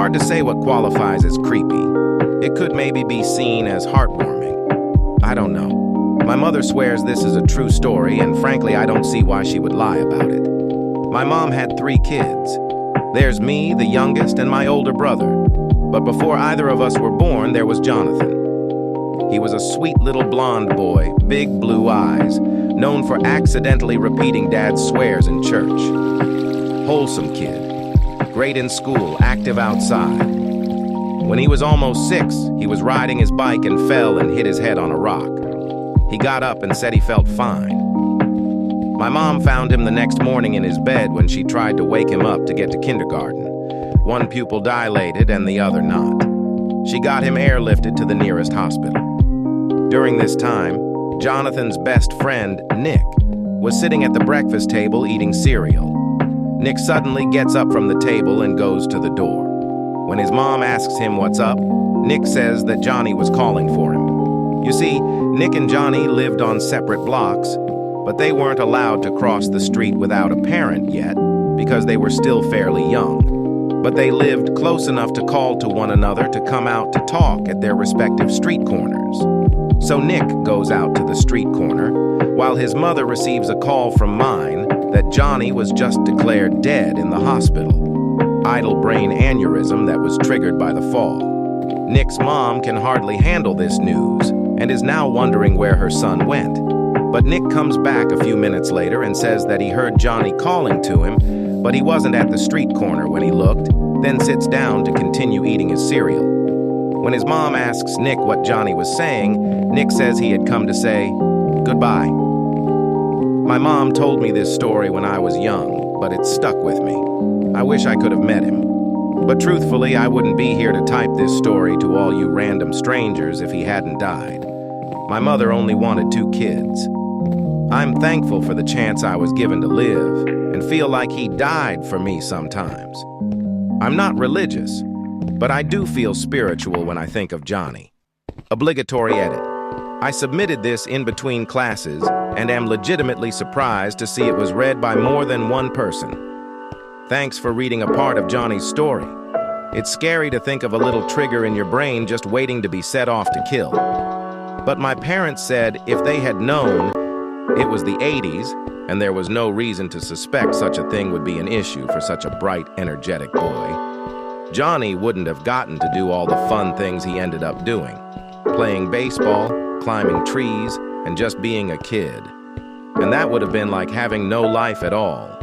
Hard to say what qualifies as creepy. It could maybe be seen as heartwarming. I don't know. My mother swears this is a true story, and frankly, I don't see why she would lie about it. My mom had 3 kids. There's me, the youngest, and my older brother. But before either of us were born, there was Jonathan. He was a sweet little blonde boy, big blue eyes, known for accidentally repeating Dad's swears in church. Wholesome kid, great in school, active outside. When he was almost 6, he was riding his bike and fell and hit his head on a rock. He got up and said he felt fine. My mom found him the next morning in his bed when she tried to wake him up to get to kindergarten. One pupil dilated and the other not. She got him airlifted to the nearest hospital. During this time, Jonathan's best friend, Nick, was sitting at the breakfast table eating cereal. Nick suddenly gets up from the table and goes to the door. When his mom asks him what's up, Nick says that Johnny was calling for him. You see, Nick and Johnny lived on separate blocks, but they weren't allowed to cross the street without a parent yet because they were still fairly young. But they lived close enough to call to one another to come out to talk at their respective street corners. So Nick goes out to the street corner, while his mother receives a call from mine that Johnny was just declared dead in the hospital. Idle brain aneurysm that was triggered by the fall. Nick's mom can hardly handle this news and is now wondering where her son went. But Nick comes back a few minutes later and says that he heard Johnny calling to him, but he wasn't at the street corner when he looked, then sits down to continue eating his cereal. When his mom asks Nick what Johnny was saying, Nick says he had come to say goodbye. My mom told me this story when I was young, but it stuck with me. I wish I could have met him. But truthfully, I wouldn't be here to type this story to all you random strangers if he hadn't died. My mother only wanted 2 kids. I'm thankful for the chance I was given to live and feel like he died for me sometimes. I'm not religious, but I do feel spiritual when I think of Johnny. Obligatory edit. I submitted this in between classes and am legitimately surprised to see it was read by more than one person. Thanks for reading a part of Johnny's story. It's scary to think of a little trigger in your brain just waiting to be set off to kill. But my parents said if they had known it was the 80s and there was no reason to suspect such a thing would be an issue for such a bright, energetic boy, Johnny wouldn't have gotten to do all the fun things he ended up doing. Playing baseball, climbing trees, and just being a kid. And that would have been like having no life at all.